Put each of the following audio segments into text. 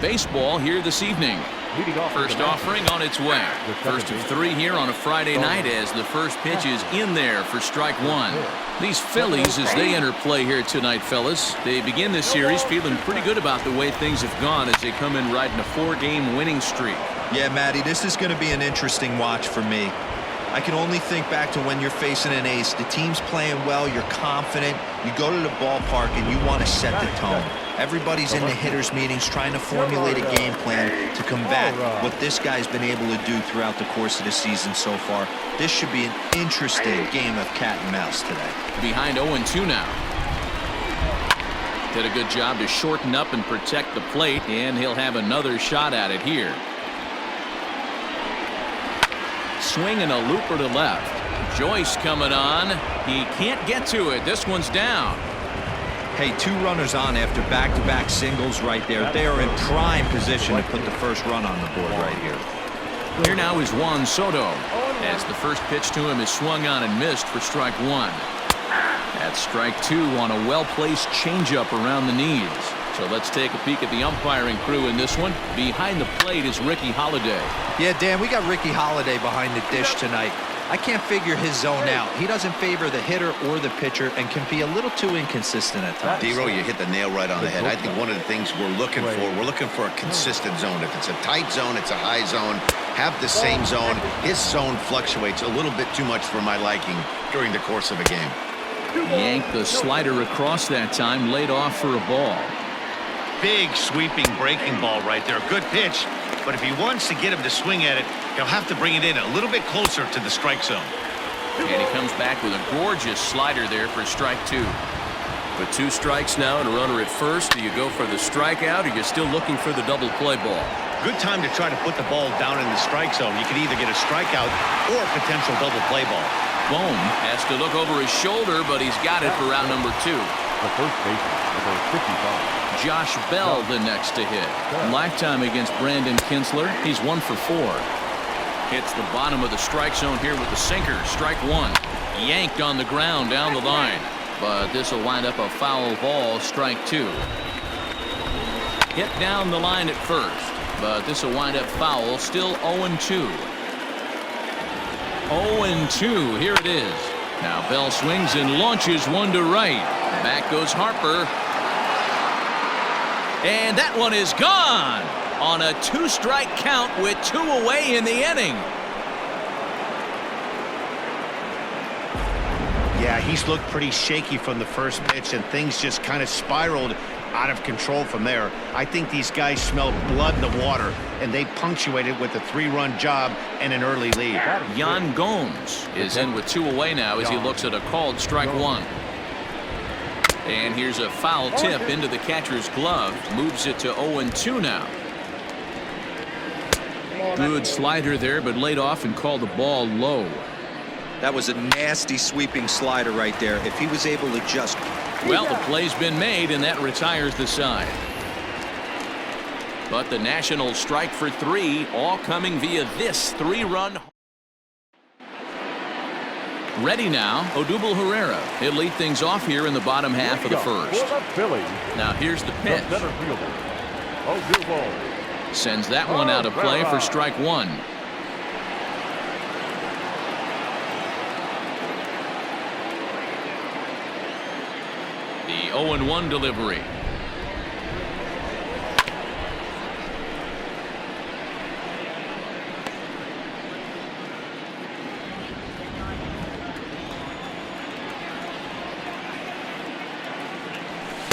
Baseball here this evening. First offering on its way. First of three here on a Friday night as the first pitch is in there for strike one. These Phillies, as they enter play here tonight, fellas, they begin this series feeling pretty good about the way things have gone as they come in riding a 4-game winning streak. Yeah, Matty, this is going to be an interesting watch for me. I can only think back to when you're facing an ace. The team's playing well, you're confident, you go to the ballpark and you want to set the tone. Everybody's in the hitters meetings trying to formulate a game plan to combat what this guy's been able to do throughout the course of the season so far. This should be an interesting game of cat and mouse today. Behind 0-2 now. Did a good job to shorten up and protect the plate, and he'll have another shot at it here. Swinging a looper to left. Joyce coming on. He can't get to it. This one's down. Hey, 2 runners on after back-to-back singles right there. They are in prime position to put the first run on the board right here. Here now is Juan Soto as the first pitch to him is swung on and missed for strike one. That's strike two on a well-placed changeup around the knees. So let's take a peek at the umpiring crew in this one. Behind the plate is Ricky Holiday. Yeah, Dan, we got Ricky Holiday behind the dish tonight. I can't figure his zone out. He doesn't favor the hitter or the pitcher and can be a little too inconsistent at times. D-Row, you hit the nail right on the head. I think one of the things we're looking for a consistent zone. If it's a tight zone, it's a high zone. Have the same zone. His zone fluctuates a little bit too much for my liking during the course of a game. Yanked the slider across that time, laid off for a ball. Big sweeping breaking ball right there. Good pitch. But if he wants to get him to swing at it, he'll have to bring it in a little bit closer to the strike zone. And he comes back with a gorgeous slider there for strike two. With 2 strikes now and a runner at first, do you go for the strikeout or you're still looking for the double play ball? Good time to try to put the ball down in the strike zone. You can either get a strikeout or a potential double play ball. Bohm has to look over his shoulder, but he's got it for out number 2. The first baseman, number 55. Josh Bell the next to hit. Lifetime against Brandon Kinsler. He's 1 for 4. Hits the bottom of the strike zone here with the sinker. Strike one. Yanked on the ground down the line. But this will wind up a foul ball. Strike two. Hit down the line at first. But this will wind up foul. Still 0-2. 0-2. Here it is. Now Bell swings and launches one to right. Back goes Harper. And that one is gone on a 2-strike count with 2 away in the inning. Yeah, he's looked pretty shaky from the first pitch, and things just kind of spiraled out of control from there. I think these guys smelled blood in the water, and they punctuated with a 3-run job and an early lead. Yan Gomes is in with 2 away now as he looks at a called strike one. And here's a foul tip into the catcher's glove. Moves it to 0-2 now. Good slider there, but laid off and called the ball low. That was a nasty sweeping slider right there. If he was able to just... Well, the play's been made, and that retires the side. But the Nationals strike for 3, all coming via this 3-run. Ready now, Odubel Herrera. He'll lead things off here in the bottom half of the first. Now here's the pitch. Sends that one out of play for strike one. The 0-1 delivery.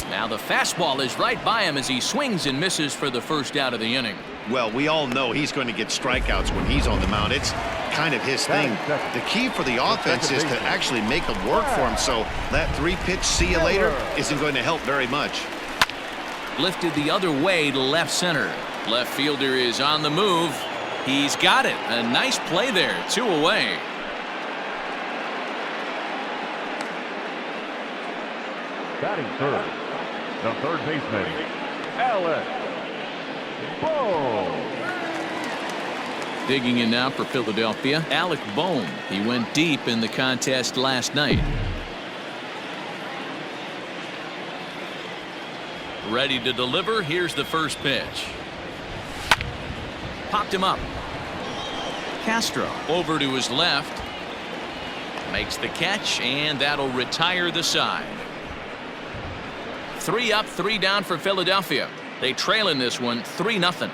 Now the fastball is right by him as he swings and misses for the first out of the inning. Well, we all know he's going to get strikeouts when he's on the mound. It's kind of his thing. The key for the offense is to actually make them work for him, so that 3-pitch see you later isn't going to help very much. Lifted the other way to left center. Left fielder is on the move. He's got it. A nice play there. 2 away. Batting third, the third baseman, Alex Bohm. Digging in now for Philadelphia, Alec Bohm. He went deep in the contest last night. Ready to deliver. Here's the first pitch. Popped him up. Castro over to his left. Makes the catch, and that'll retire the side. 3 up, 3 down for Philadelphia. They trail in this one 3-0.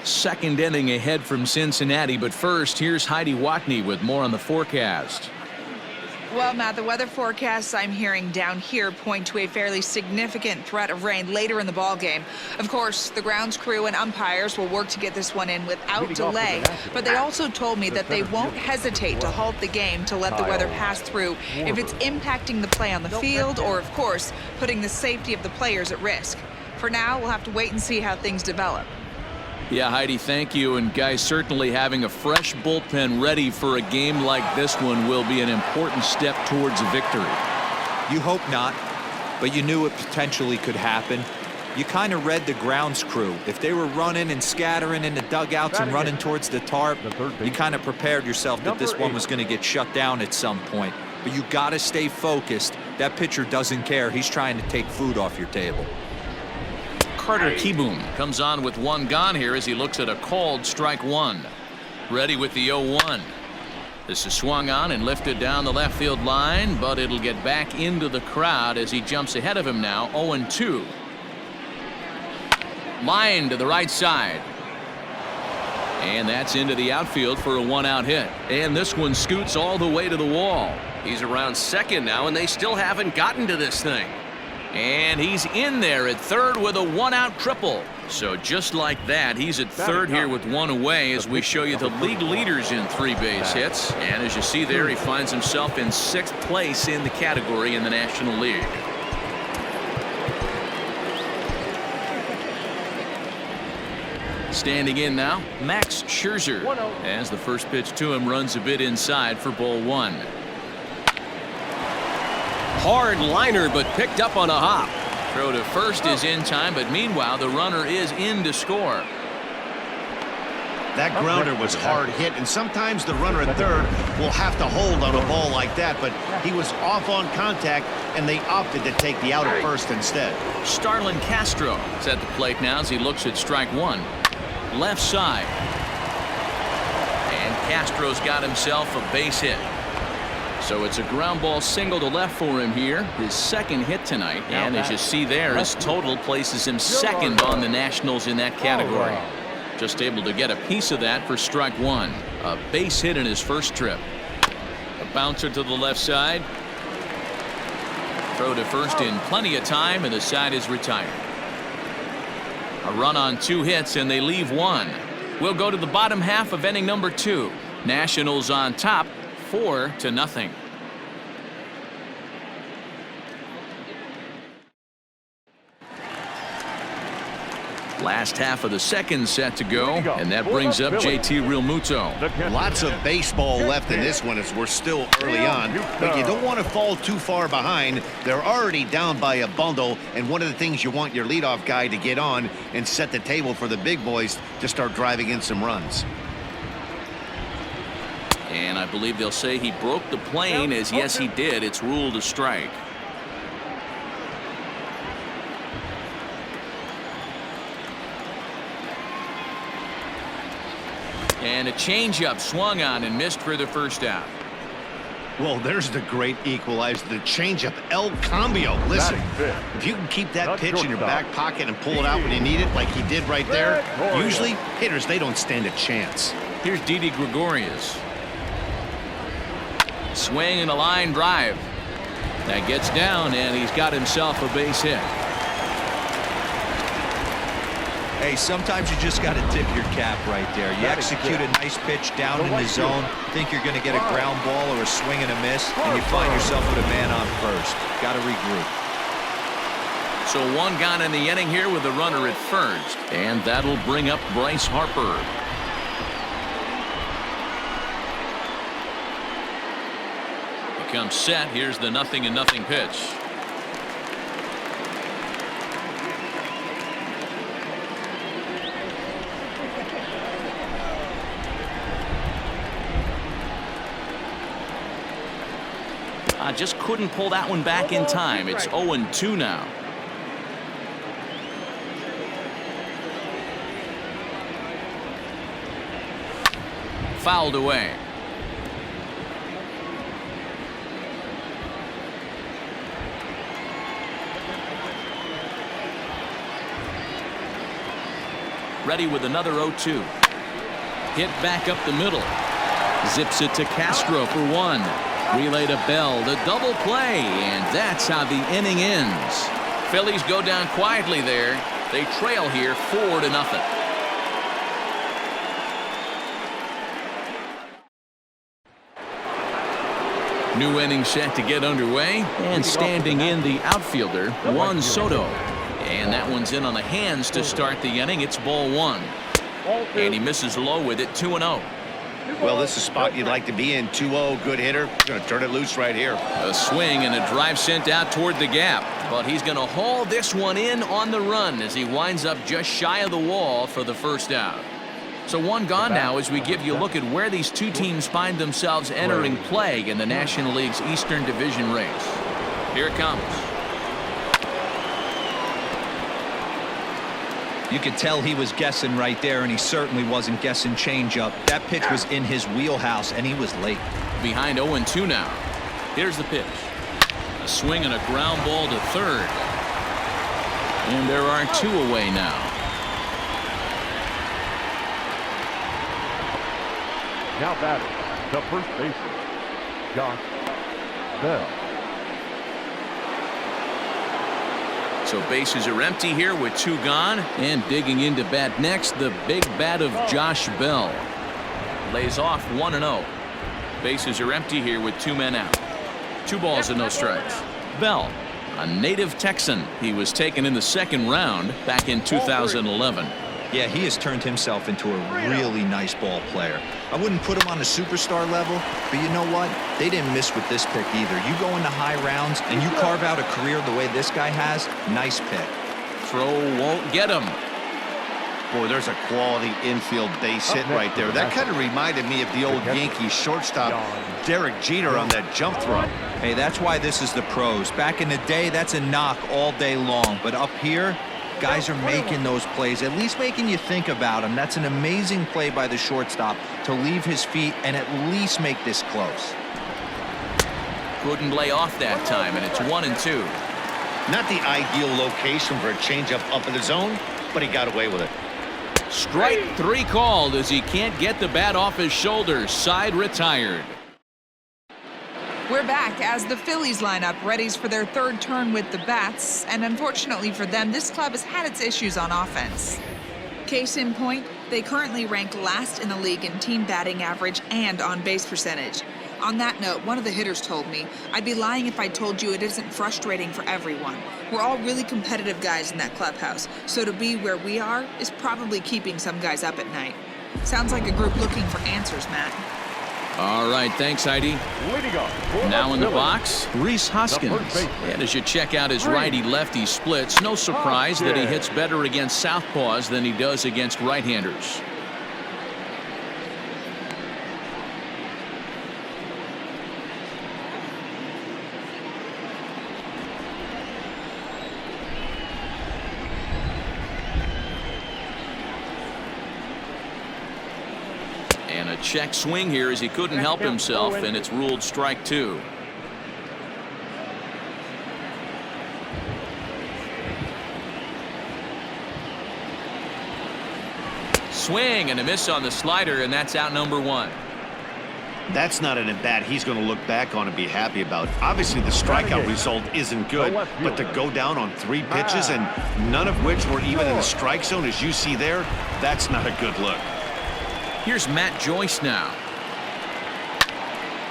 Second inning ahead from Cincinnati, but first, here's Heidi Watney with more on the forecast. Well, Matt, the weather forecasts I'm hearing down here point to a fairly significant threat of rain later in the ball game. Of course, the grounds crew and umpires will work to get this one in without delay, but they also told me that they won't hesitate to halt the game to let the weather pass through if it's impacting the play on the field or, of course, putting the safety of the players at risk. For now, we'll have to wait and see how things develop. Yeah, Heidi, thank you. And guys, certainly having a fresh bullpen ready for a game like this one will be an important step towards a victory. You hope not, but you knew it potentially could happen. You kind of read the grounds crew. If they were running and scattering in the dugouts and running towards the tarp, you kind of prepared yourself that this one was going to get shut down at some point. But you got to stay focused. That pitcher doesn't care. He's trying to take food off your table. Carter Kieboom comes on with 1 gone here as he looks at a called strike 1. Ready with the 0-1. This is swung on and lifted down the left field line, but it'll get back into the crowd as he jumps ahead of him now. 0-2. Line to the right side. And that's into the outfield for a 1-out hit. And this one scoots all the way to the wall. He's around second now, and they still haven't gotten to this thing. And he's in there at third with a 1-out triple. So just like that, he's at third here with 1 away as we show you the league leaders in 3 base hits. And as you see there, he finds himself in 6th place in the category in the National League. Standing in now, Max Scherzer, as the first pitch to him runs a bit inside for ball 1. Hard liner, but picked up on a hop. Throw to first is in time, but meanwhile the runner is in to score. That grounder was hard hit, and sometimes the runner at third will have to hold on a ball like that, but he was off on contact, and they opted to take the out at first instead. Starlin Castro is at the plate now as he looks at strike 1. Left side. And Castro's got himself a base hit. So it's a ground ball single to left for him here, his 2nd hit tonight. And as you see there, his total places him 2nd on the Nationals in that category. Just able to get a piece of that for strike 1. A base hit in his first trip. A bouncer to the left side. Throw to first in plenty of time, and the side is retired. A run on 2 hits, and they leave 1. We'll go to the bottom half of inning number 2. Nationals on top, 4-0. Last half of the second set to go, and that brings up JT Realmuto. Lots of baseball left in this one as we're still early on, but you don't want to fall too far behind. They're already down by a bundle, and one of the things you want your leadoff guy to get on and set the table for the big boys to start driving in some runs. And I believe they'll say he broke the plane, as yes he did. It's ruled a strike. And a changeup swung on and missed for the first out. Well, there's the great equalizer, the changeup, El Cambio. Listen, if you can keep that pitch in your back pocket and pull it out when you need it like he did right there, usually hitters, they don't stand a chance. Here's Didi Gregorius. Swing and a line drive. That gets down, and he's got himself a base hit. Hey, sometimes you just got to tip your cap right there. You execute a nice pitch down in the zone, think you're going to get a ground ball or a swing and a miss, and you find yourself with a man on first. Got to regroup. So 1 gone in the inning here with the runner at first, and that'll bring up Bryce Harper. He comes set. Here's the 0-0 pitch. Just couldn't pull that one back in time. It's 0-2 now. Fouled away. Ready with another 0-2. Hit back up the middle. Zips it to Castro for one. Relay to Bell. The double play. And that's how the inning ends. Phillies go down quietly there. They trail here 4-0. New inning set to get underway. And standing in the outfielder, Juan Soto. And that one's in on the hands to start the inning. It's ball one. And he misses low with it, 2-0. Well, this is a spot you'd like to be in. 2-0, good hitter. Going to turn it loose right here. A swing and a drive sent out toward the gap. But he's going to haul this one in on the run as he winds up just shy of the wall for the first out. So one gone now as we give you a look at where these two teams find themselves entering play in the National League's Eastern Division race. Here it comes. You could tell he was guessing right there, and he certainly wasn't guessing changeup. That pitch was in his wheelhouse, and he was late. Behind 0-2 now. Here's the pitch. A swing and a ground ball to third. And there are two away now. Now batting, the first baseman, Josh Bell. So bases are empty here with two gone. And digging into bat next, the big bat of Josh Bell. Lays off 1-0. Bases are empty here with two men out. 2 balls and no strikes. Bell, a native Texan. He was taken in the second round back in 2011. Yeah, he has turned himself into a really nice ball player. I wouldn't put him on a superstar level, but you know what? They didn't miss with this pick either. You go into high rounds and you carve out a career the way this guy has, nice pick. Throw won't get him. Boy, there's a quality infield base hit right there. That kind of reminded me of the old Yankees shortstop Derek Jeter on that jump throw. Hey, that's why this is the pros. Back in the day, that's a knock all day long. But up here, guys are making those plays, at least making you think about them. That's an amazing play by the shortstop to leave his feet and at least make this close. Couldn't lay off that time, and it's 1-2. Not the ideal location for a changeup up in the zone, but he got away with it. Strike 3 called as he can't get the bat off his shoulders. Side retired. We're back as the Phillies line up readies for their third turn with the bats, and unfortunately for them, this club has had its issues on offense. Case in point, they currently rank last in the league in team batting average and on base percentage. On that note, one of the hitters told me, "I'd be lying if I told you it isn't frustrating for everyone. We're all really competitive guys in that clubhouse, so to be where we are is probably keeping some guys up at night." Sounds like a group looking for answers, Matt. All right, thanks, Heidi. Now in the box, Rhys Hoskins. And as you check out his righty-lefty splits, no surprise that he hits better against southpaws than he does against right-handers. And a check swing here as he couldn't help himself, and it's ruled strike 2. Swing and a miss on the slider, and that's out number 1. That's not an at-bat he's going to look back on and be happy about. Obviously, the strikeout result isn't good, but to go down on 3 pitches and none of which were even in the strike zone, as you see there, that's not a good look. Here's Matt Joyce now.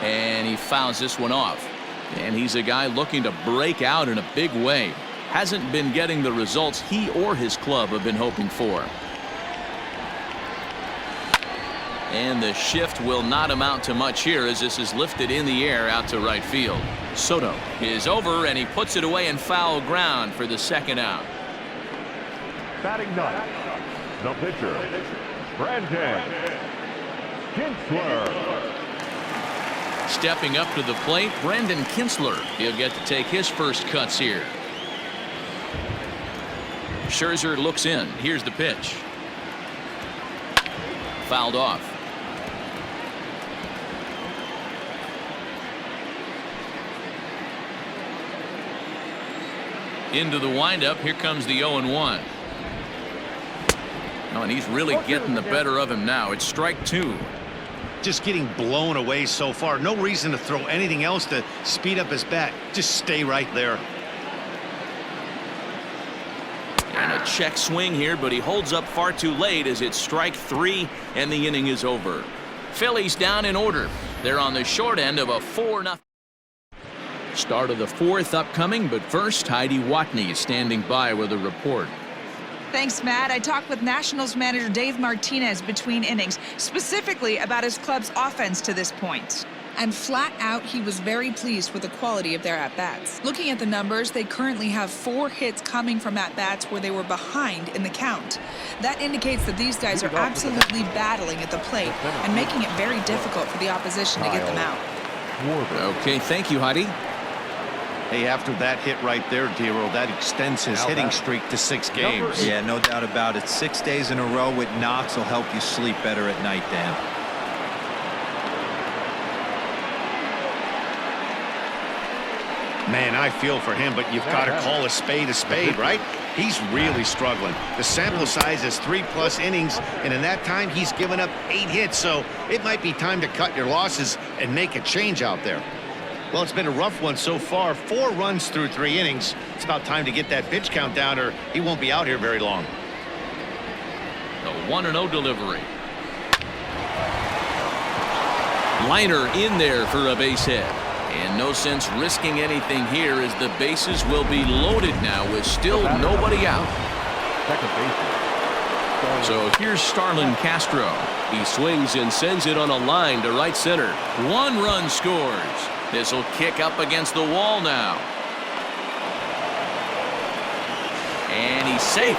And he fouls this one off. And he's a guy looking to break out in a big way. Hasn't been getting the results he or his club have been hoping for. And the shift will not amount to much here as this is lifted in the air out to right field. Soto is over, and he puts it away in foul ground for the second out. Batting ninth, the pitcher, Brandon Kinsler. Stepping up to the plate, Brendan Kinsler. He'll get to take his first cuts here. Scherzer looks in. Here's the pitch. Fouled off. Into the windup. Here comes the 0-1. Oh, and he's really getting the better of him now. It's strike 2. Just getting blown away so far. No reason to throw anything else to speed up his bat. Just stay right there. And a check swing here, but he holds up far too late as it's strike 3 and the inning is over. Phillies down in order. They're on the short end of a 4-0. Start of the 4th upcoming, but first Heidi Watney is standing by with a report. Thanks, Matt. I talked with Nationals manager Dave Martinez between innings, specifically about his club's offense to this point. And flat out, he was very pleased with the quality of their at-bats. Looking at the numbers, they currently have 4 hits coming from at-bats where they were behind in the count. That indicates that these guys are absolutely battling at the plate and making it very difficult for the opposition to get them out. Okay, thank you, Heidi. Hey, after that hit right there, Dero, that extends his hitting streak to 6 games. Yeah, no doubt about it. 6 days in a row with knocks will help you sleep better at night, Dan. Man, I feel for him, but you've got to call a spade, right? He's really struggling. The sample size is 3+ innings, and in that time, he's given up 8 hits, so it might be time to cut your losses and make a change out there. Well, it's been a rough one so far. 4 runs through 3 innings. It's about time to get that pitch count down, or he won't be out here very long. The 1-0 delivery. Liner in there for a base hit. And no sense risking anything here as the bases will be loaded now with still nobody out. So here's Starlin Castro. He swings and sends it on a line to right center. 1 run scores. This will kick up against the wall now. And he's safe.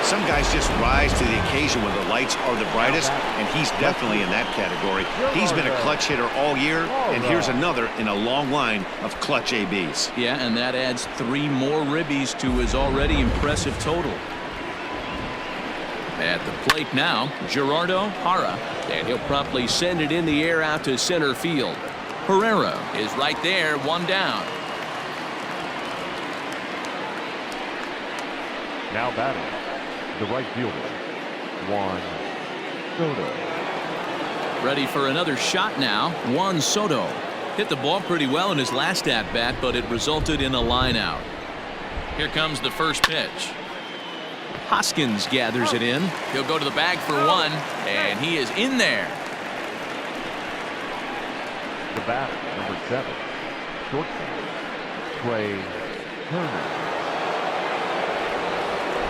Some guys just rise to the occasion when the lights are the brightest, and he's definitely in that category. He's been a clutch hitter all year, and here's another in a long line of clutch ABs. Yeah, and that adds 3 more ribbies to his already impressive total. At the plate now, Gerardo Parra, and he'll promptly send it in the air out to center field. Herrera is right there, 1 down. Now batting, the right fielder, Juan Soto. Ready for another shot now, Juan Soto. Hit the ball pretty well in his last at-bat, but it resulted in a line out. Here comes the first pitch. Hoskins gathers it in. He'll go to the bag for 1, and he is in there. The batter, number 7, shortstop, Trey Turner.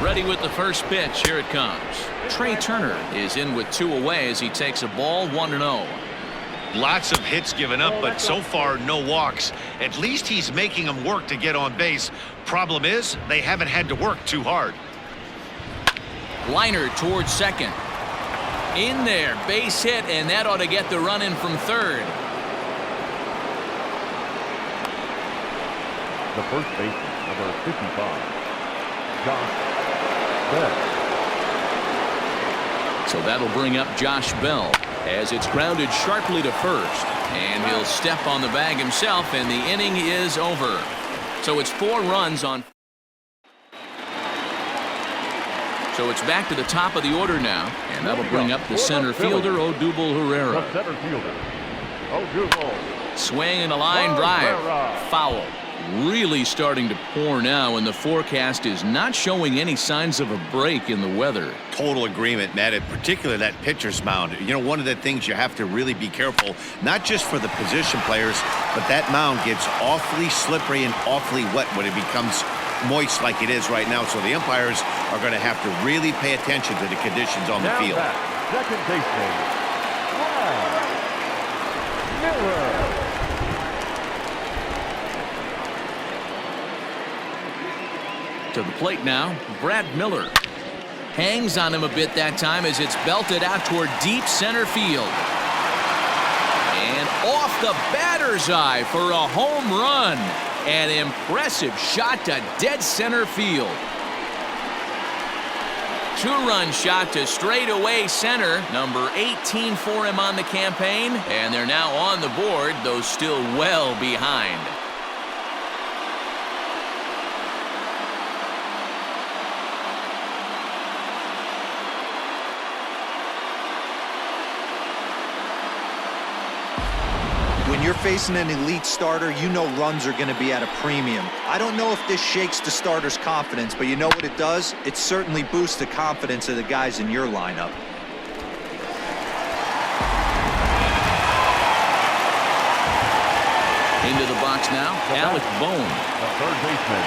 Ready with the first pitch. Here it comes. Trey Turner is in with 2 away as he takes a ball 1-0. Lots of hits given up, but so far no walks. At least he's making them work to get on base. Problem is, they haven't had to work too hard. Liner towards second. In there, base hit, and that ought to get the run in from third. The first baseman, number 55, Josh Bell. So that'll bring up Josh Bell as it's grounded sharply to first. And he'll step on the bag himself, and the inning is over. So it's 4 runs on. So it's back to the top of the order now, and that'll bring up the center fielder, Odubel Herrera. The center fielder, Odubel. Swing and a line drive. Foul. Really starting to pour now, and the forecast is not showing any signs of a break in the weather. Total agreement, Matt, in particular that pitcher's mound. You know, one of the things you have to really be careful, not just for the position players, but that mound gets awfully slippery and awfully wet when it becomes moist like it is right now. So the umpires are going to have to really pay attention to the conditions on the field. Second baseman, Miller. To the plate now, Brad Miller. Hangs on him a bit that time as it's belted out toward deep center field. Off the batter's eye for a home run. An impressive shot to dead center field. Two-run shot to straightaway center. Number 18 for him on the campaign. And they're now on the board, though still well behind. When you're facing an elite starter, you know runs are going to be at a premium. I don't know if this shakes the starter's confidence, but you know what it does? It certainly boosts the confidence of the guys in your lineup. Into the box now, Alec Bohm. The third baseman,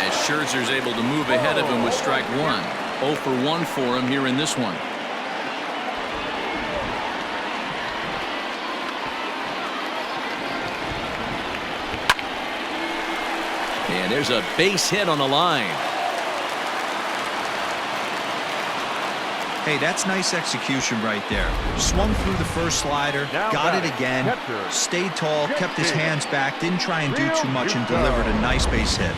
As Scherzer's able to move ahead of him with strike one. 0 for 1 for him here in this one. And there's a base hit on the line. Hey, that's nice execution right there. Swung through the first slider, Now got it batting, again, catcher, stayed tall, kept his Jesse. hands back, didn't try and do too much, and Real delivered a good. nice base hit.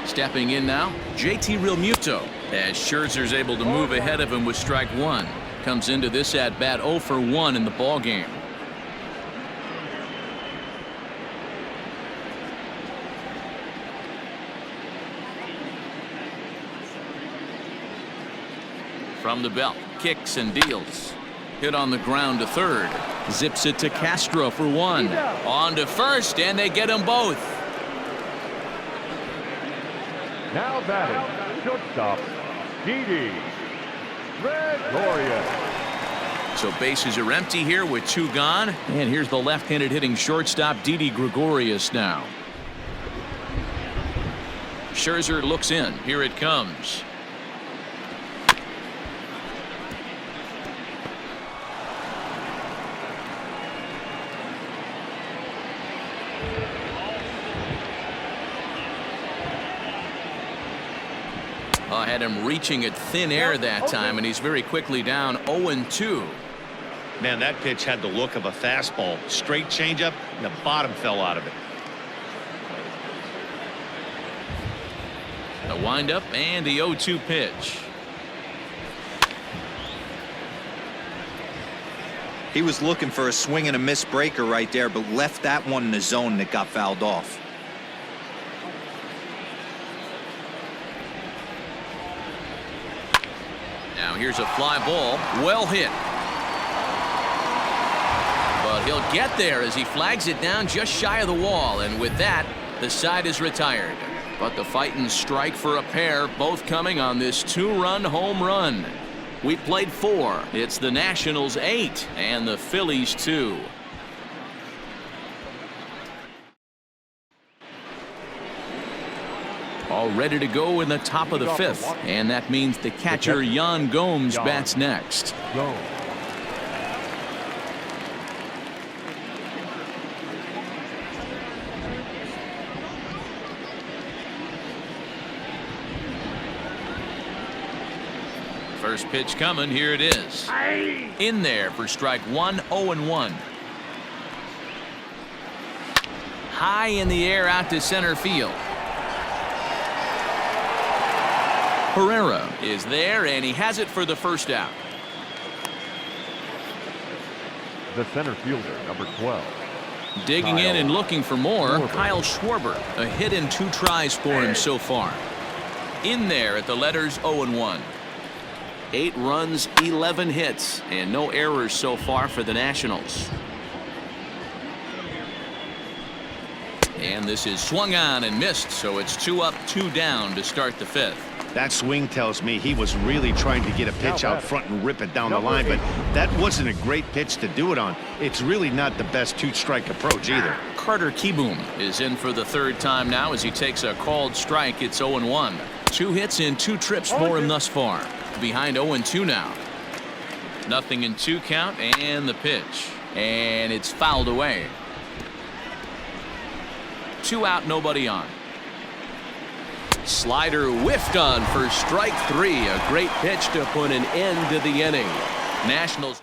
Stepping in now, JT Realmuto. As Scherzer's able to move ahead of him with strike one. Comes into this at-bat 0 for 1 in the ballgame. From the belt, kicks and deals. Hit on the ground to third. Zips it to Castro for 1. On to first, and they get them both. now batting, shortstop, Didi Gregorius. So bases are empty here with 2 gone. And here's the left-handed hitting shortstop, Didi Gregorius now. Scherzer looks in. Here it comes. Had him reaching at thin air that time, and he's very quickly down 0-2. Man, that pitch had the look of a fastball. Straight changeup, and the bottom fell out of it. The windup and the 0-2 pitch. He was looking for a swing and a miss breaker right there, but left that one in the zone that got fouled off. Now here's a fly ball, well hit. But he'll get there as he flags it down just shy of the wall, and with that, the side is retired. But the fighting strike for a pair, both coming on this 2-run home run. We played 4. It's the Nationals 8 and the Phillies 2. All ready to go in the top of the 5th, and that means the catcher Yan Gomes bats next. Go. First pitch coming, here it is. In there for strike 1, 0-1. High in the air out to center field. Herrera is there, and he has it for the first out. The center fielder, number 12. Digging in and looking for more, Kyle Schwarber. A hit in 2 tries for him so far. In there at the letters 0-1. 8 runs, 11 hits, and no errors so far for the Nationals. And this is swung on and missed, so it's 2 up, 2 down to start the 5th. That swing tells me he was really trying to get a pitch out front and rip it down the line, but that wasn't a great pitch to do it on. It's really not the best 2-strike approach either. Carter Kieboom is in for the 3rd time now as he takes a called strike. It's 0-1. 2 hits in 2 trips for him thus far. Behind 0-2 now. Nothing in 2 count, and the pitch. And it's fouled away. 2 out, nobody on. Slider whiffed on for strike 3. A great pitch to put an end to the inning. Nationals.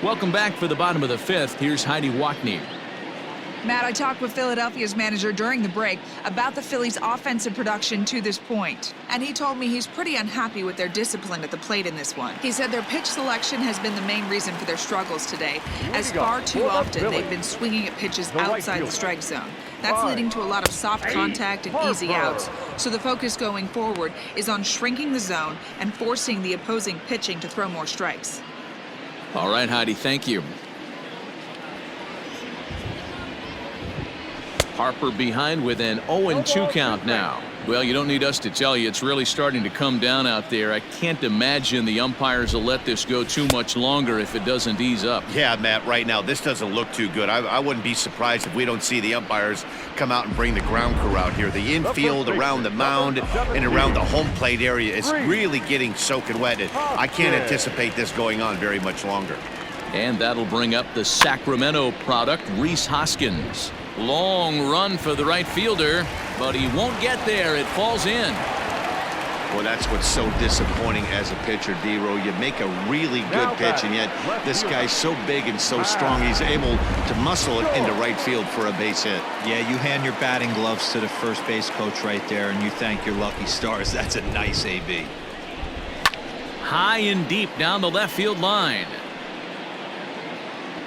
Welcome back for the bottom of the 5th. Here's Heidi Wackney. Matt, I talked with Philadelphia's manager during the break about the Phillies' offensive production to this point, and he told me he's pretty unhappy with their discipline at the plate in this one. He said their pitch selection has been the main reason for their struggles today, as far too often they've been swinging at pitches outside the strike zone. That's leading to a lot of soft contact and easy outs. So the focus going forward is on shrinking the zone and forcing the opposing pitching to throw more strikes. All right, Heidi, thank you. Harper behind with an 0-2 count now. Well, you don't need us to tell you it's really starting to come down out there. I can't imagine the umpires will let this go too much longer if it doesn't ease up. Yeah, Matt, right now this doesn't look too good. I wouldn't be surprised if we don't see the umpires come out and bring the ground crew out here. The infield around the mound and around the home plate area is really getting soaking wet. I can't anticipate this going on very much longer. And that'll bring up the Sacramento product, Rhys Hoskins. Long run for the right fielder, but he won't get there. It falls in. Well, that's what's so disappointing as a pitcher, D-Row. You make a really good pitch, and yet this guy's so big and so strong, he's able to muscle it into right field for a base hit. Yeah, you hand your batting gloves to the first base coach right there, and you thank your lucky stars. That's a nice AB. High and deep down the left field line.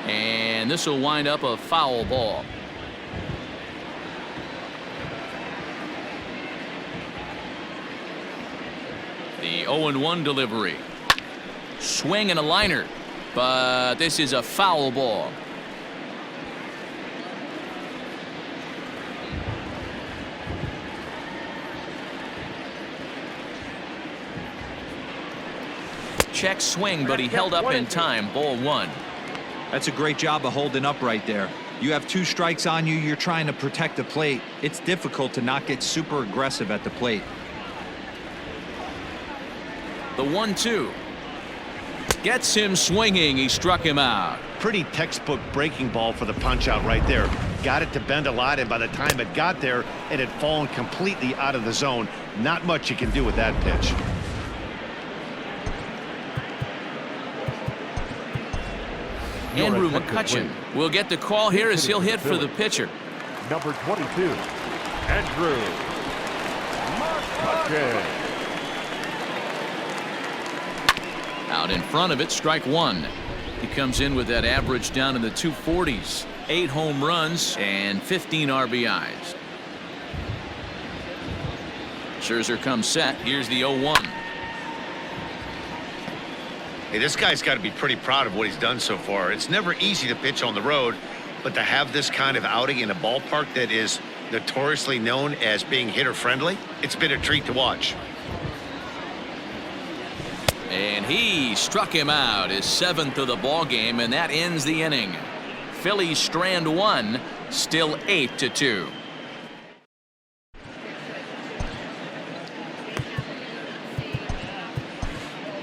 And this will wind up a foul ball. The 0-1 delivery. Swing and a liner, but this is a foul ball. Check swing, but he held up in time. Ball 1. That's a great job of holding up right there. You have 2 strikes on you. You're trying to protect the plate. It's difficult to not get super aggressive at the plate. The 1-2 gets him swinging. He struck him out. Pretty textbook breaking ball for the punch out right there. Got it to bend a lot, and by the time it got there, it had fallen completely out of the zone. Not much you can do with that pitch. Andrew McCutcheon will get the call here as he'll hit for the pitcher. Number 22, Andrew McCutcheon. Out in front of it, strike 1. He comes in with that average down in the 240s. 8 home runs and 15 RBIs. Scherzer comes set. Here's the 0-1. Hey, this guy's got to be pretty proud of what he's done so far. It's never easy to pitch on the road, but to have this kind of outing in a ballpark that is notoriously known as being hitter-friendly, it's been a treat to watch. And he struck him out, his 7th of the ball game, and that ends the inning. Phillies strand 1, still 8-2.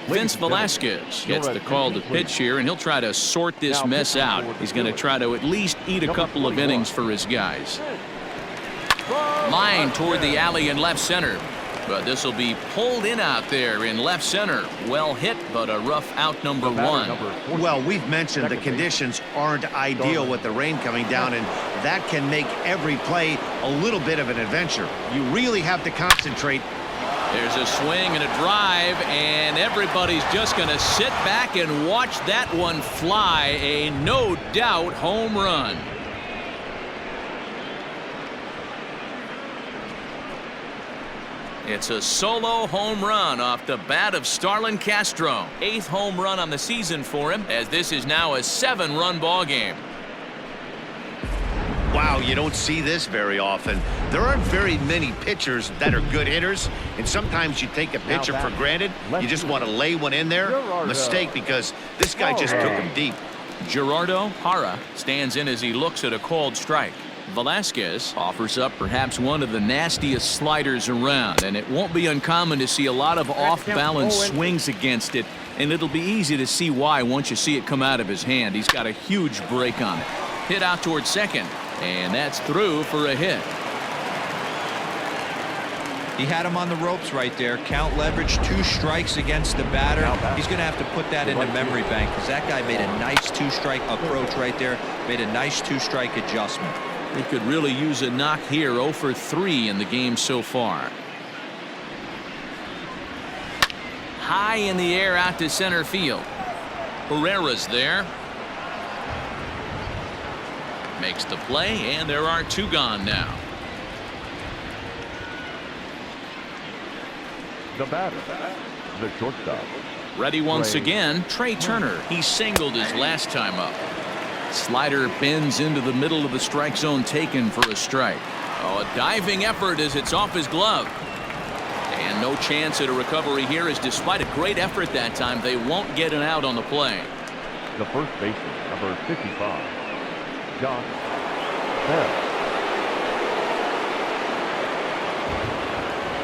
Vince Velasquez gets the call to pitch here, and he'll try to sort this mess out. He's going to try to at least eat a couple of innings for his guys. Line toward the alley in left center. But this will be pulled in out there in left center. Well hit, but a rough out, number 1. Well, we've mentioned the conditions aren't ideal with the rain coming down, and that can make every play a little bit of an adventure. You really have to concentrate. There's a swing and a drive, and everybody's just going to sit back and watch that one fly. A no doubt home run. It's a solo home run off the bat of Starlin Castro. 8th home run on the season for him, as this is now a 7-run ball game. Wow, you don't see this very often. There aren't very many pitchers that are good hitters, and sometimes you take a pitcher for granted. You just want to lay one in there. Mistake, because this guy just took him deep. Gerardo Parra stands in as he looks at a called strike. Velasquez offers up perhaps one of the nastiest sliders around, and it won't be uncommon to see a lot of off-balance swings against it, and it'll be easy to see why once you see it come out of his hand. He's got a huge break on it. Hit out towards second, and that's through for a hit. He had him on the ropes right there. Count leverage, 2 strikes against the batter. He's going to have to put that in the memory bank because that guy made a nice 2-strike approach right there. Made a nice 2-strike adjustment. He could really use a knock here. 0 for 3 in the game so far. High in the air out to center field. Herrera's there. Makes the play, and there are 2 gone now. The batter, the shortstop. Ready once again, Trey Turner. He singled his last time up. Slider bends into the middle of the strike zone, taken for a strike. Oh, a diving effort as it's off his glove. And no chance at a recovery here, as despite a great effort that time, they won't get an out on the play. The first baseman, number 55, John Bell.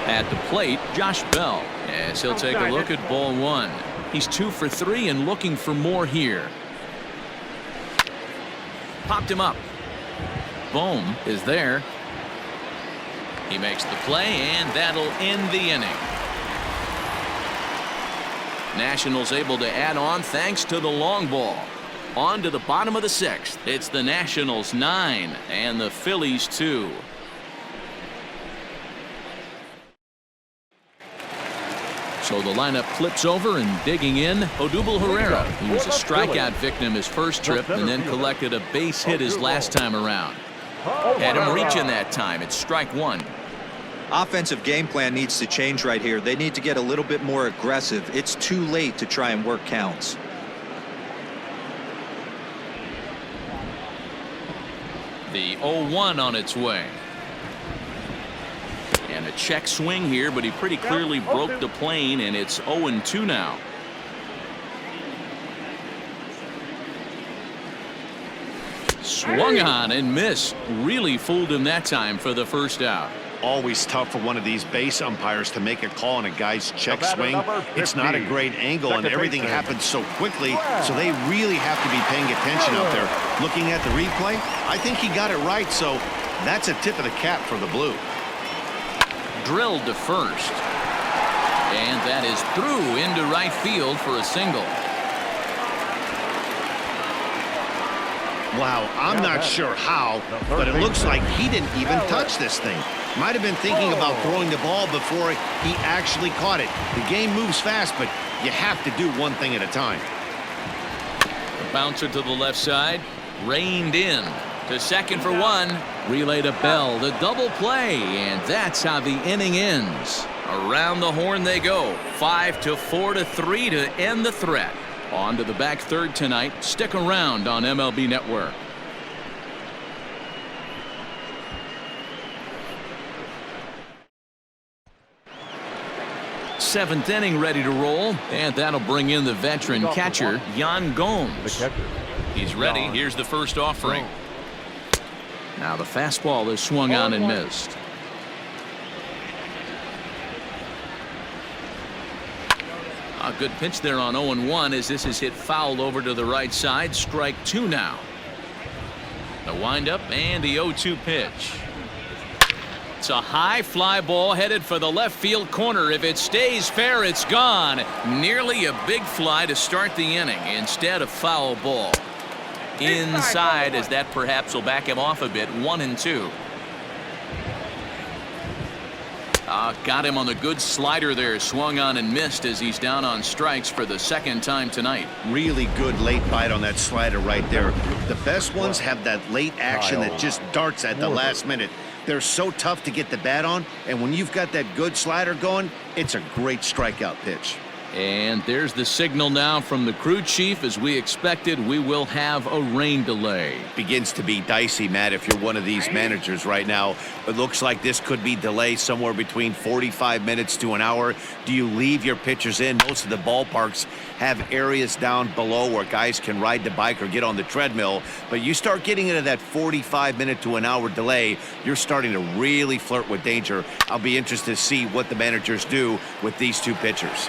At the plate, Josh Bell, as he'll take a look at ball 1. He's 2 for 3 and looking for more here. Popped him up. Bohm is there. He makes the play, and that'll end the inning. Nationals able to add on thanks to the long ball. On to the bottom of the 6th. It's the Nationals 9 and the Phillies 2. So the lineup flips over, and digging in, Odubel Herrera. He was a strikeout victim his first trip and then collected a base hit his last time around. Had him reaching that time. It's strike 1. Offensive game plan needs to change right here. They need to get a little bit more aggressive. It's too late to try and work counts. The 0-1 on its way. And a check swing here, but he pretty clearly broke the plane, and it's 0-2 now. Swung on and missed. Really fooled him that time for the first out. Always tough for one of these base umpires to make a call on a guy's check swing. It's not a great angle, and everything happens so quickly, so they really have to be paying attention out there. Looking at the replay, I think he got it right, so that's a tip of the cap for the Blue. Drilled to first, and that is through into right field for a single. Wow, I'm not sure how, but it looks like he didn't even touch this thing. Might have been thinking about throwing the ball before he actually caught it. The game moves fast, but you have to do one thing at a time. The bouncer to the left side, reined in to second for 1. Relay to Bell, the double play, and that's how the inning ends. Around the horn they go. 5-4-3 to end the threat. On to the back third tonight. Stick around on MLB Network. Seventh inning ready to roll, and that'll bring in the veteran catcher, Yan Gomes. He's ready. Here's the first offering. Now the fastball is swung on and missed. A good pitch there on 0-1 as this is hit foul over to the right side. Strike 2 now. The windup and the 0-2 pitch. It's a high fly ball headed for the left field corner. If it stays fair, it's gone. Nearly a big fly to start the inning instead of foul ball. Inside, as that perhaps will back him off a bit. 1-2. Got him on the good slider there. Swung on and missed as he's down on strikes for the second time tonight. Really good late bite on that slider right there. The best ones have that late action that just darts at the last minute. They're so tough to get the bat on, and when you've got that good slider going, it's a great strikeout pitch. And there's the signal now from the crew chief. As we expected, we will have a rain delay. Begins to be dicey, Matt, if you're one of these managers right now. It looks like this could be delayed somewhere between 45 minutes to an hour. Do you leave your pitchers in? Most of the ballparks have areas down below where guys can ride the bike or get on the treadmill. But you start getting into that 45-minute to an hour delay, you're starting to really flirt with danger. I'll be interested to see what the managers do with these two pitchers.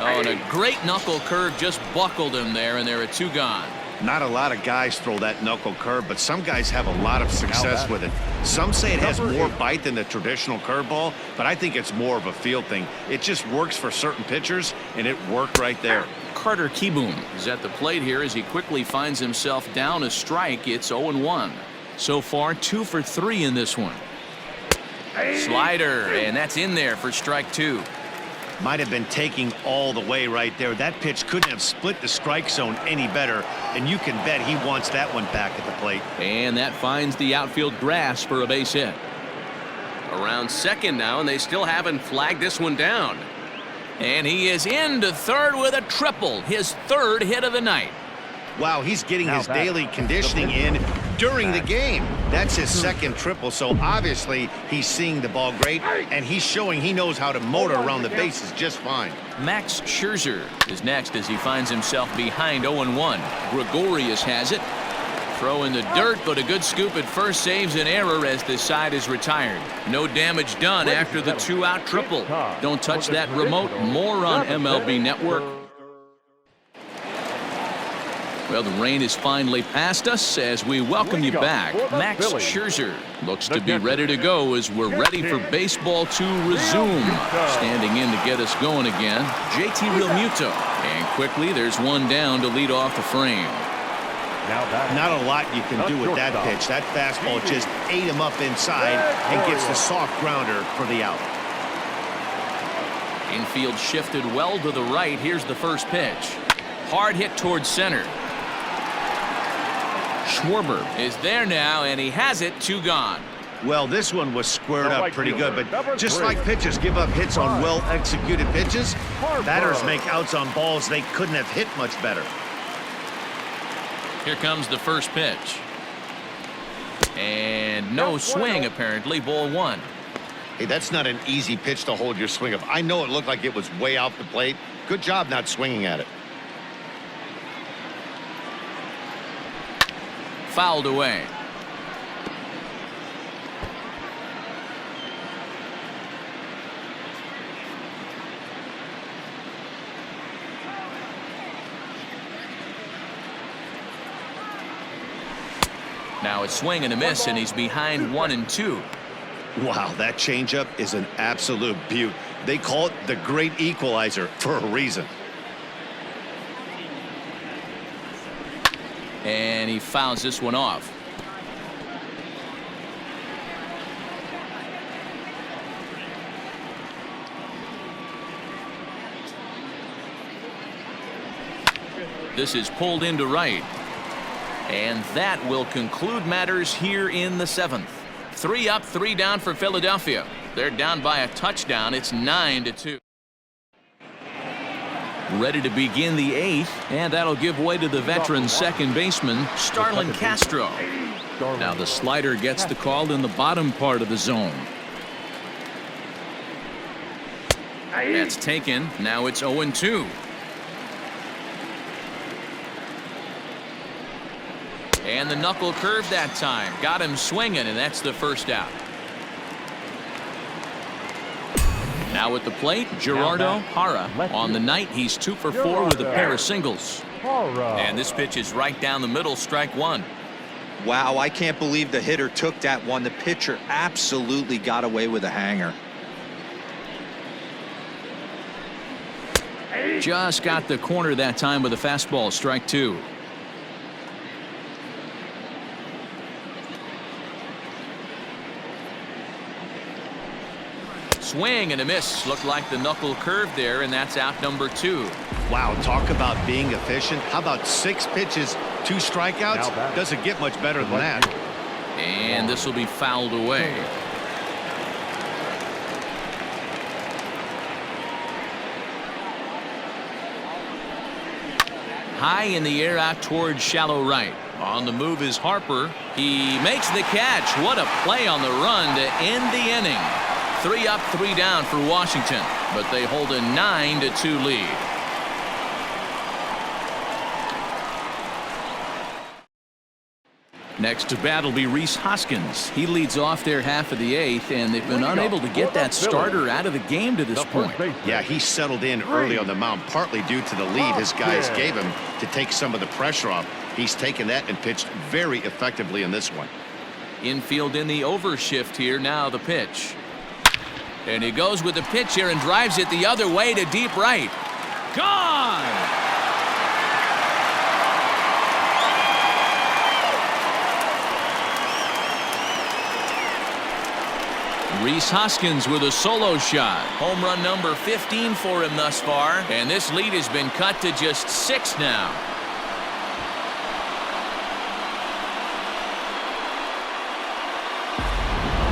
Oh, and a great knuckle curve just buckled him there, and there are 2 gone. Not a lot of guys throw that knuckle curve, but some guys have a lot of success with it. Some say it has more bite than the traditional curveball, but I think it's more of a feel thing. It just works for certain pitchers, and it worked right there. Carter Kieboom is at the plate here as he quickly finds himself down a strike. It's 0-1. So far, 2 for 3 in this one. Slider, and that's in there for strike 2. Might have been taking all the way right there. That pitch couldn't have split the strike zone any better, and you can bet he wants that one back at the plate. And that finds the outfield grass for a base hit. Around second now, and they still haven't flagged this one down. And he is into third with a triple, his 3rd hit of the night. Wow, he's getting his daily conditioning in during the game. That's his 2nd triple, so obviously he's seeing the ball great, and he's showing he knows how to motor around the bases just fine. Max Scherzer is next as he finds himself behind 0-1. Gregorius has it. Throw in the dirt, but a good scoop at first saves an error as the side is retired. No damage done after the 2-out triple. Don't touch that remote. More on MLB Network. Well, the rain is finally past us as we welcome you back. Max Scherzer looks to be ready to go as we're ready for baseball to resume. Standing in to get us going again, JT Realmuto. And quickly, there's one down to lead off the frame. Not a lot you can do with that pitch. That fastball just ate him up inside and gets the soft grounder for the out. Infield shifted well to the right. Here's the first pitch. Hard hit towards center. Schwarber is there now, and he has it. 2 gone. Well, this one was squared up pretty good, but just like pitchers give up hits on well-executed pitches, batters make outs on balls they couldn't have hit much better. Here comes the first pitch. And no swing, apparently. Ball 1. Hey, that's not an easy pitch to hold your swing of. I know it looked like it was way off the plate. Good job not swinging at it. Fouled away. Now it's swing and a miss, and he's behind 1-2. Wow, that changeup is an absolute beaut. They call it the great equalizer for a reason. And he fouls this one off. This is pulled into right. And that will conclude matters here in the 7th. 3 up, 3 down for Philadelphia. They're down by a touchdown. It's 9-2. Ready to begin the 8th, and that'll give way to the veteran second baseman, Starlin Castro. Now the slider gets the call in the bottom part of the zone. That's taken. Now it's 0-2. And the knuckle curve that time. Got him swinging, and that's the first out. Now at the plate, Gerardo Parra. On the night, he's 2 for 4 with a pair of singles. And this pitch is right down the middle, strike 1. Wow, I can't believe the hitter took that one. The pitcher absolutely got away with a hanger. Just got the corner that time with a fastball, strike 2. Swing and a miss. Looked like the knuckle curve there, and that's out number 2. Wow, talk about being efficient. How about 6 pitches, 2 strikeouts? Doesn't get much better than that. And this will be fouled away. High in the air out towards shallow right. On the move is Harper. He makes the catch. What a play on the run to end the inning. 3 up, 3 down for Washington, but they hold a 9-2 lead. Next to bat will be Rhys Hoskins. He leads off their half of the 8th, and they've been unable to get that starter out of the game to this point. Yeah, he settled in early on the mound, partly due to the lead his guys gave him to take some of the pressure off. He's taken that and pitched very effectively in this one. Infield in the overshift here. Now the pitch. And he goes with the pitch here and drives it the other way to deep right. Gone! Rhys Hoskins with a solo shot. Home run number 15 for him thus far. And this lead has been cut to just 6 now.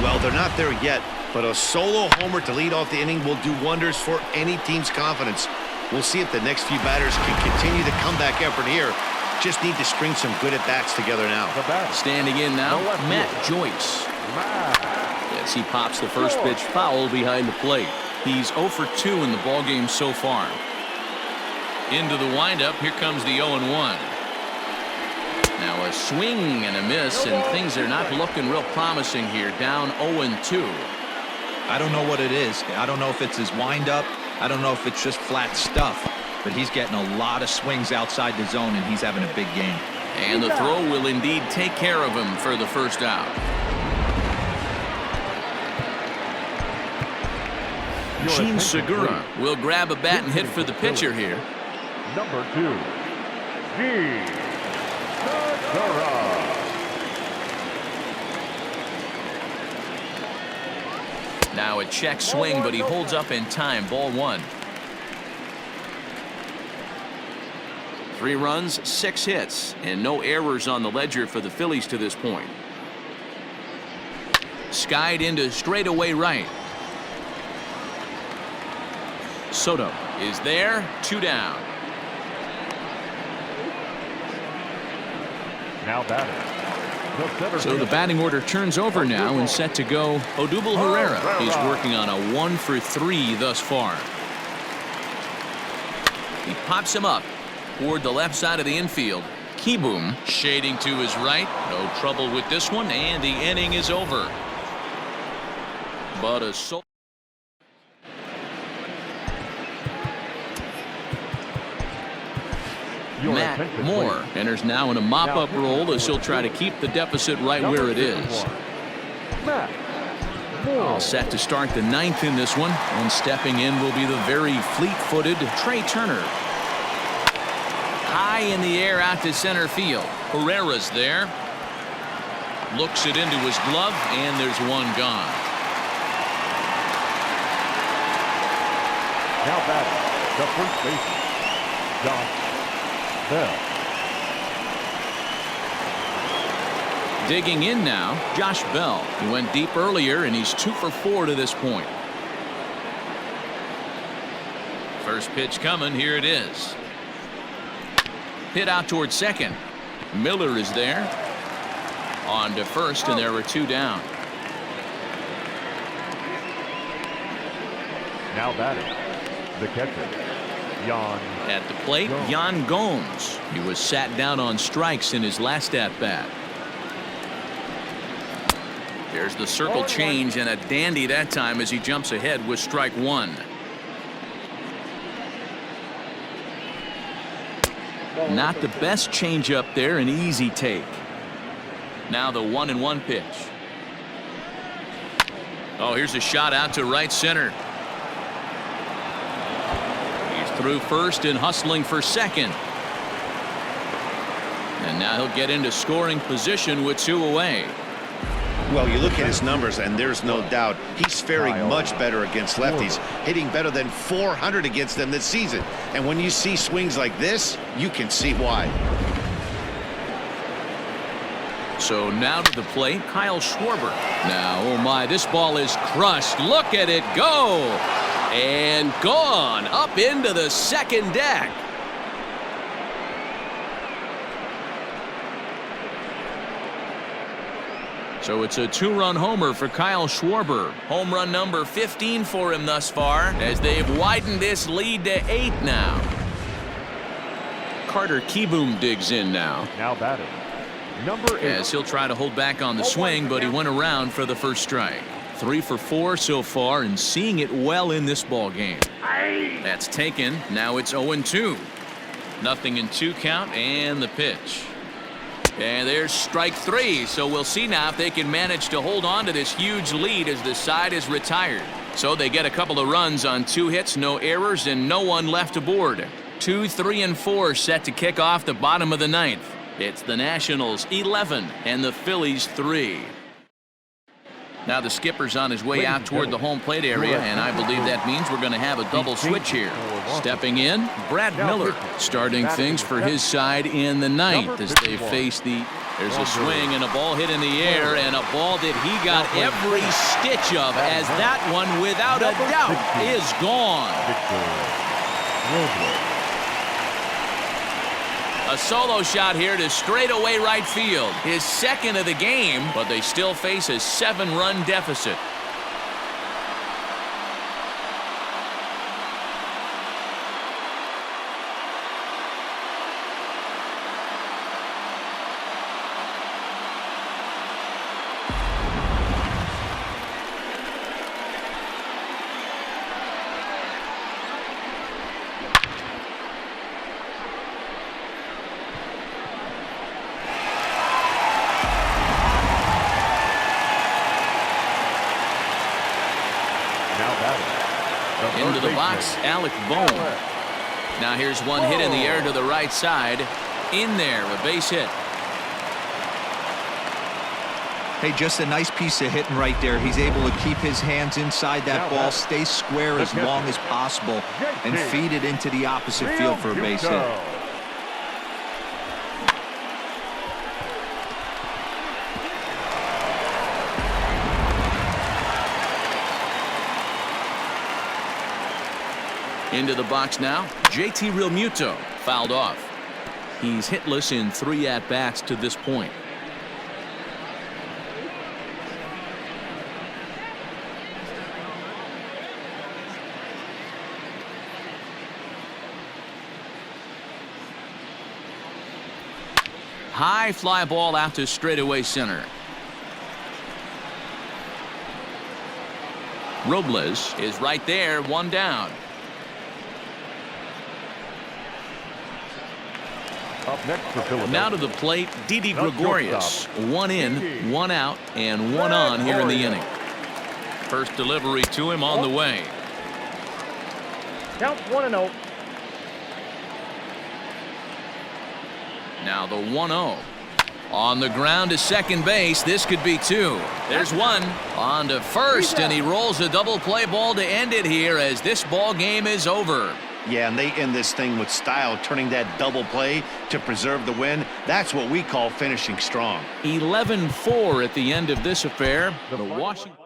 Well, they're not there yet, but a solo homer to lead off the inning will do wonders for any team's confidence. We'll see if the next few batters can continue the comeback effort here. Just need to string some good at-bats together now. Standing in now, Matt Joyce. As he pops the first pitch foul behind the plate. He's 0 for 2 in the ballgame so far. Into the windup, here comes the 0-1. Now a swing and a miss, and things are not looking real promising here. Down 0-2. I don't know what it is. I don't know if it's his windup. I don't know if it's just flat stuff. But he's getting a lot of swings outside the zone, and he's having a big game. And the throw will indeed take care of him for the first out. Gene Segura will grab a bat and hit for the pitcher here. Number 2, Gene Segura. Now a check swing, but he holds up in time. Ball 1. 3 runs, 6 hits, and no errors on the ledger for the Phillies to this point. Skied into straightaway right. Soto is there. 2 down. Now batting. So the batting order turns over now and set to go. Odubel Herrera is working on a 1 for 3 thus far. He pops him up toward the left side of the infield. Kieboom shading to his right. No trouble with this one, and the inning is over. But a Matt Moore enters now in a mop-up role as he'll try to keep the deficit right where it is. All set to start the 9th in this one, and stepping in will be the very fleet-footed Trey Turner. High in the air out to center field. Herrera's there. Looks it into his glove, and there's one gone. Now batting, the first baseman, Josh Bell. Digging in now, Josh Bell. He went deep earlier, and he's 2 for 4 to this point. First pitch coming. Here it is. Hit out towards second. Miller is there. On to first, and there were 2 down. Now batting, the catcher, Yan. At the plate, Yan Gomes. He was sat down on strikes in his last at-bat. There's the circle change, and a dandy that time as he jumps ahead with strike 1. Not the best changeup there, an easy take. Now the 1-1 pitch. Oh, here's a shot out to right center. Through first and hustling for second. And now he'll get into scoring position with 2 away. Well, you look at his numbers, and there's no doubt he's faring much better against lefties, hitting better than 400 against them this season. And when you see swings like this, you can see why. So now to the plate, Kyle Schwarber. Now, oh my, this ball is crushed. Look at it go. And gone up into the second deck. So it's a 2-run homer for Kyle Schwarber. Home run number 15 for him thus far, as they've widened this lead to 8 now. Carter Kieboom digs in now. Now batting, Number 8. As he'll try to hold back on the swing, but he went around for the first strike. 3 for 4 so far and seeing it well in this ball game. That's taken. Now it's 0-2. Nothing in 2 count and the pitch. And there's strike 3. So we'll see now if they can manage to hold on to this huge lead as the side is retired. So they get a couple of runs on 2 hits, no errors, and no one left aboard. 2, 3, and 4 set to kick off the bottom of the 9th. It's the Nationals 11 and the Phillies 3. Now the skipper's on his way out toward the home plate area, and I believe that means we're going to have a double switch here. Stepping in, Brad Miller starting things for his side in the 9th as they face the... There's a swing and a ball hit in the air, and a ball that he got every stitch of, as that one, without a doubt, is gone. A solo shot here to straightaway right field. His second of the game, but they still face a 7-run deficit. Into the box, Alec Bohm. Now here's one hit in the air to the right side. In there, a base hit. Hey, just a nice piece of hitting right there. He's able to keep his hands inside that ball, stay square as long as possible, and feed it into the opposite field for a base hit. Into the box now, JT Realmuto fouled off. He's hitless in 3 at-bats to this point. High fly ball out to straightaway center. Robles is right there, 1 down. Up next for Philadelphia. Now to the plate, Didi Gregorius. 1 in, 1 out, and 1 on here in the inning. First delivery to him on the way. Count 1-0. Now the 1-0. On the ground to second base. This could be 2. There's 1. On to first, and he rolls a double play ball to end it here as this ball game is over. Yeah, and they end this thing with style, turning that double play to preserve the win. That's what we call finishing strong. 11-4 at the end of this affair. The Washington